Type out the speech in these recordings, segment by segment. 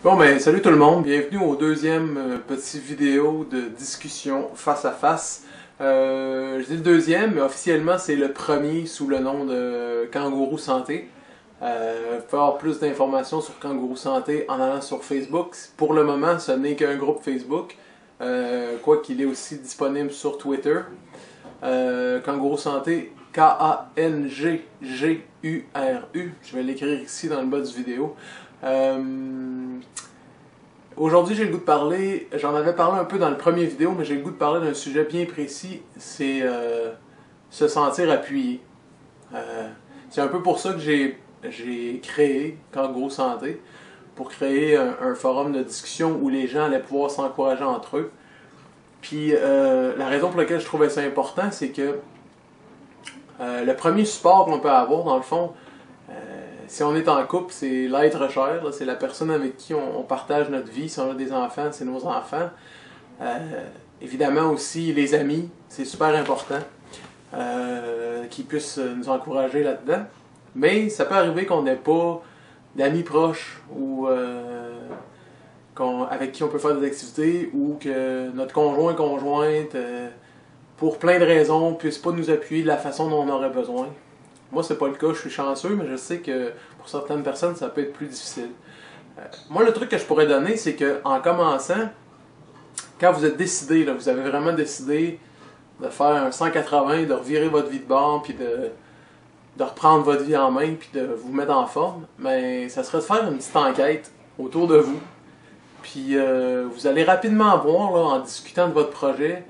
Bon ben salut tout le monde, bienvenue au deuxième petite vidéo de discussion face à face. Je dis le deuxième, mais officiellement c'est le premier sous le nom de Kangourou Santé. Vous pouvez avoir plus d'informations sur Kangourou Santé en allant sur Facebook. Pour le moment, ce n'est qu'un groupe Facebook, quoi qu'il est aussi disponible sur Twitter. Kangourou Santé, K-A-N-G-G-U-R-U. Je vais l'écrire ici dans le bas du vidéo. Aujourd'hui, j'ai le goût de parler, j'en avais parlé un peu dans le premier vidéo, mais j'ai le goût de parler d'un sujet bien précis, c'est se sentir appuyé. C'est un peu pour ça que j'ai créé Kangourou Santé, pour créer un forum de discussion où les gens allaient pouvoir s'encourager entre eux. Puis la raison pour laquelle je trouvais ça important, c'est que le premier support qu'on peut avoir, dans le fond, si on est en couple, c'est l'être cher, c'est la personne avec qui on partage notre vie. Si on a des enfants, c'est nos enfants. Évidemment aussi les amis, c'est super important qu'ils puissent nous encourager là-dedans. Mais ça peut arriver qu'on n'ait pas d'amis proches ou avec qui on peut faire des activités, ou que notre conjointe, pour plein de raisons, ne puisse pas nous appuyer de la façon dont on aurait besoin. Moi, c'est pas le cas, je suis chanceux, mais je sais que pour certaines personnes, ça peut être plus difficile. Moi, le truc que je pourrais donner, c'est que en commençant, quand vous êtes décidé, là, vous avez vraiment décidé de faire un 180, de revirer votre vie de bord, puis de reprendre votre vie en main, puis de vous mettre en forme, mais ça serait de faire une petite enquête autour de vous. Puis vous allez rapidement voir, là, en discutant de votre projet,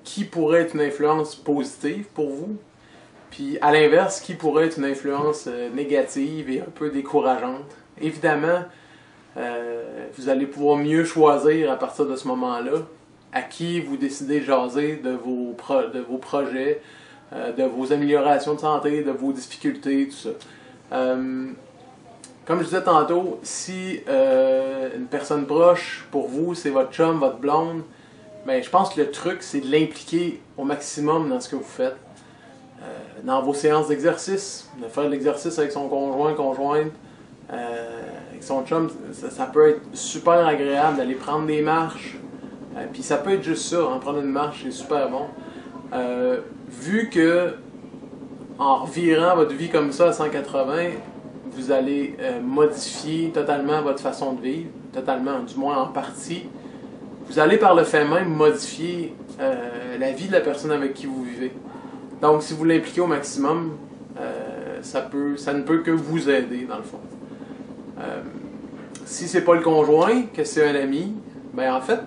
qui pourrait être une influence positive pour vous. Puis à l'inverse, qui pourrait être une influence négative et un peu décourageante. Évidemment, vous allez pouvoir mieux choisir à partir de ce moment-là à qui vous décidez de jaser de vos projets, de vos améliorations de santé, de vos difficultés, tout ça. Comme je disais tantôt, si une personne proche pour vous, c'est votre chum, votre blonde, ben, je pense que le truc, c'est de l'impliquer au maximum dans ce que vous faites. Dans vos séances d'exercice, de faire de l'exercice avec son conjointe, avec son chum, ça peut être super agréable d'aller prendre des marches. Puis ça peut être juste ça, en prendre une marche, c'est super bon. Vu que en revirant votre vie comme ça à 180, vous allez modifier totalement votre façon de vivre, totalement, du moins en partie. Vous allez par le fait même modifier la vie de la personne avec qui vous vivez. Donc, si vous l'impliquez au maximum, ça ne peut que vous aider, dans le fond. Si c'est pas le conjoint, que c'est un ami, ben en fait,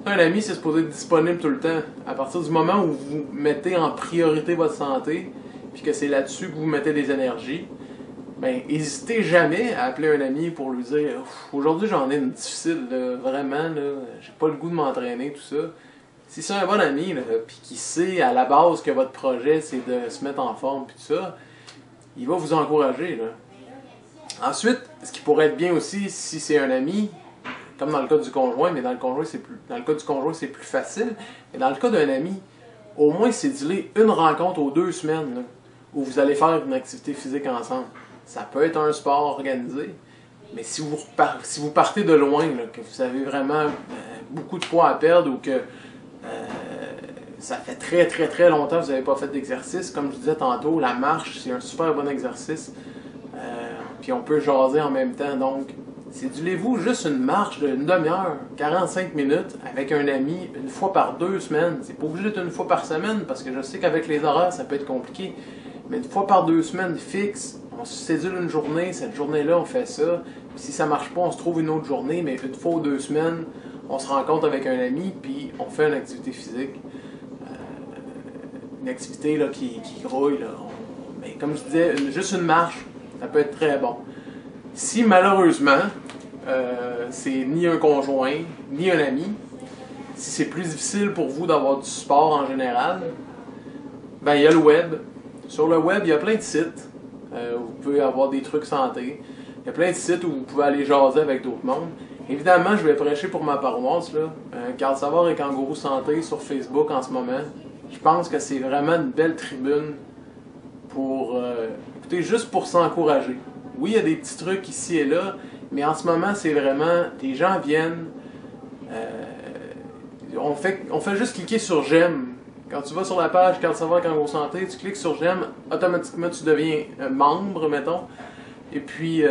un ami, c'est supposé être disponible tout le temps. À partir du moment où vous mettez en priorité votre santé, puis que c'est là-dessus que vous mettez des énergies, ben n'hésitez jamais à appeler un ami pour lui dire « Aujourd'hui, j'en ai une difficile, là, vraiment, là, j'ai pas le goût de m'entraîner, tout ça. » Si c'est un bon ami, puis qui sait à la base que votre projet, c'est de se mettre en forme, puis tout ça, il va vous encourager, là. Ensuite, ce qui pourrait être bien aussi, si c'est un ami, comme dans le cas du conjoint, mais dans le cas du conjoint, c'est plus facile, mais dans le cas d'un ami, au moins céduler une rencontre aux 2 semaines, là, où vous allez faire une activité physique ensemble. Ça peut être un sport organisé, mais si vous partez de loin, là, que vous avez vraiment beaucoup de poids à perdre, ou que ça fait très très très longtemps que vous n'avez pas fait d'exercice. Comme je disais tantôt, la marche, c'est un super bon exercice. Puis on peut jaser en même temps. Donc, cédulez-vous juste une marche d'une demi-heure, 45 minutes, avec un ami, une fois par 2 semaines. C'est pas obligé d'être une fois par semaine, parce que je sais qu'avec les horaires, ça peut être compliqué. Mais une fois par 2 semaines fixe, on se cédule une journée, cette journée-là, on fait ça. Puis si ça marche pas, on se trouve une autre journée, mais une fois ou 2 semaines, on se rencontre avec un ami, puis on fait une activité physique. Une activité là, qui grouille. Là. Mais comme je disais, juste une marche, ça peut être très bon. Si malheureusement, c'est ni un conjoint, ni un ami, si c'est plus difficile pour vous d'avoir du sport en général, ben il y a le web. Sur le web, il y a plein de sites où vous pouvez avoir des trucs santé. Il y a plein de sites où vous pouvez aller jaser avec d'autres mondes. Évidemment, je vais prêcher pour ma paroisse, là. Carl Savard et Kangourou Santé sur Facebook en ce moment. Je pense que c'est vraiment une belle tribune pour, écoutez, juste pour s'encourager. Oui, il y a des petits trucs ici et là, Mais en ce moment, c'est vraiment, les gens viennent, on fait juste cliquer sur j'aime. Quand tu vas sur la page Carte Saveur Kangourou Santé, tu cliques sur j'aime, automatiquement tu deviens membre, mettons. Et puis,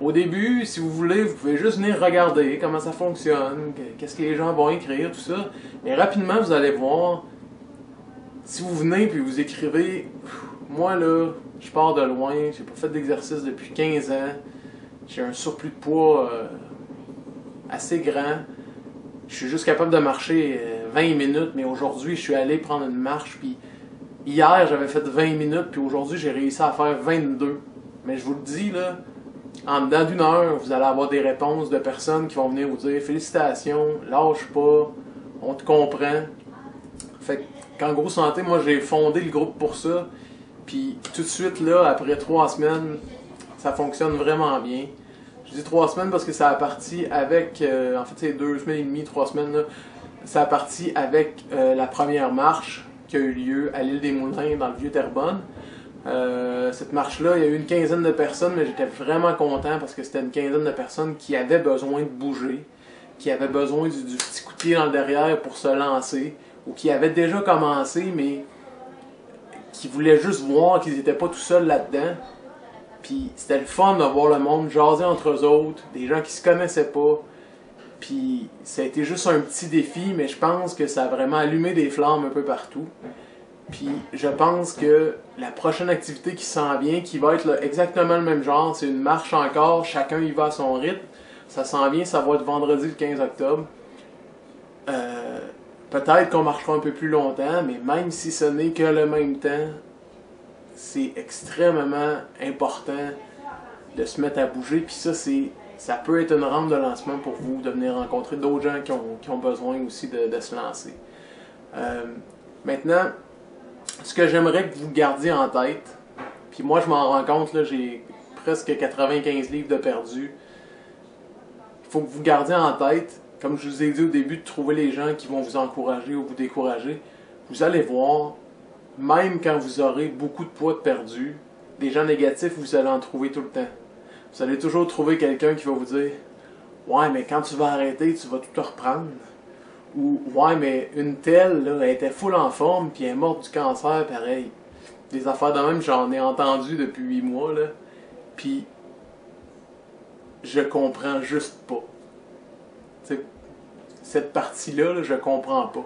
au début, si vous voulez, vous pouvez juste venir regarder comment ça fonctionne, qu'est-ce que les gens vont écrire, tout ça. Mais rapidement, vous allez voir, si vous venez puis vous écrivez, moi là, je pars de loin, j'ai pas fait d'exercice depuis 15 ans, j'ai un surplus de poids assez grand, je suis juste capable de marcher 20 minutes, mais aujourd'hui, je suis allé prendre une marche, puis hier, j'avais fait 20 minutes, puis aujourd'hui, j'ai réussi à faire 22. Mais je vous le dis, là, en dedans d'une heure, vous allez avoir des réponses de personnes qui vont venir vous dire « Félicitations, lâche pas, on te comprend. » Fait que Kangourou Santé, moi, j'ai fondé le groupe pour ça, puis tout de suite, là, après 3 semaines, ça fonctionne vraiment bien. Je dis 3 semaines parce que ça a parti avec, en fait c'est 2 semaines et demie, 3 semaines là, ça a parti avec la première marche qui a eu lieu à l'île des Moulins dans le Vieux-Terrebonne. Cette marche-là, il y a eu une quinzaine de personnes, mais j'étais vraiment content parce que c'était une quinzaine de personnes qui avaient besoin de bouger, qui avaient besoin du petit coup de pied dans le derrière pour se lancer, ou qui avaient déjà commencé, mais qui voulaient juste voir qu'ils n'étaient pas tout seuls là-dedans. Puis c'était le fun de voir le monde jaser entre eux autres, des gens qui se connaissaient pas. Puis ça a été juste un petit défi, mais je pense que ça a vraiment allumé des flammes un peu partout. Puis je pense que la prochaine activité qui s'en vient, qui va être là, exactement le même genre, c'est une marche encore, chacun y va à son rythme. Ça s'en vient, ça va être vendredi le 15 octobre. Peut-être qu'on marchera un peu plus longtemps, mais même si ce n'est que le même temps, c'est extrêmement important de se mettre à bouger. Puis ça peut être une rampe de lancement pour vous, de venir rencontrer d'autres gens qui ont besoin aussi de se lancer. Maintenant, ce que j'aimerais que vous gardiez en tête, puis moi je m'en rends compte, là, j'ai presque 95 livres de perdu. Il faut que vous gardiez en tête, comme je vous ai dit au début, de trouver les gens qui vont vous encourager ou vous décourager. Vous allez voir, même quand vous aurez beaucoup de poids de perdu, des gens négatifs, vous allez en trouver tout le temps. Vous allez toujours trouver quelqu'un qui va vous dire « Ouais, mais quand tu vas arrêter, tu vas tout te reprendre. » Ou « Ouais, mais une telle, là, elle était full en forme, puis elle est morte du cancer, pareil. » Des affaires de même, j'en ai entendu depuis 8 mois, là. Puis, je comprends juste pas. T'sais, cette partie-là, là, je comprends pas.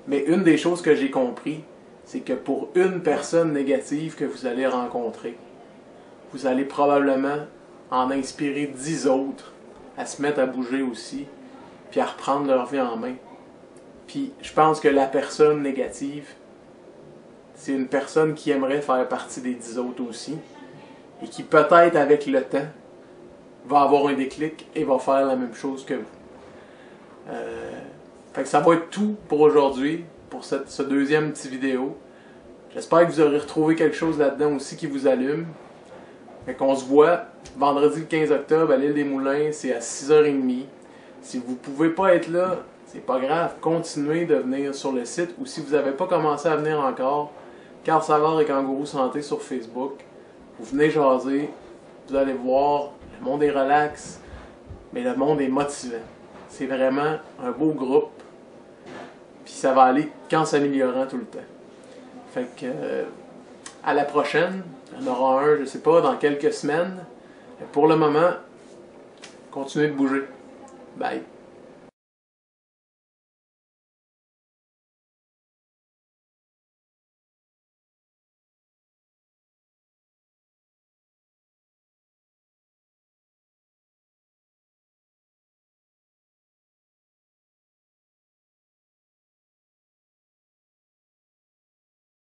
Mais une des choses que j'ai compris, c'est que pour une personne négative que vous allez rencontrer, vous allez probablement en inspirer 10 autres à se mettre à bouger aussi, puis à reprendre leur vie en main. Puis je pense que la personne négative, c'est une personne qui aimerait faire partie des 10 autres aussi, et qui peut-être avec le temps va avoir un déclic et va faire la même chose que vous. Fait que ça va être tout pour aujourd'hui, pour ce deuxième petit vidéo. J'espère que vous aurez retrouvé quelque chose là-dedans aussi qui vous allume. Fait qu'on se voit vendredi le 15 octobre à l'île des Moulins, c'est à 6h30. Si vous ne pouvez pas être là, c'est pas grave, continuez de venir sur le site, ou si vous n'avez pas commencé à venir encore, Carte Saveur et Kangourou Santé sur Facebook. Vous venez jaser, vous allez voir, le monde est relax, mais le monde est motivant. C'est vraiment un beau groupe, puis ça va aller qu'en s'améliorant tout le temps. Fait que, à la prochaine, il y en aura un, je sais pas, dans quelques semaines. Pour le moment, continuez de bouger. Bye.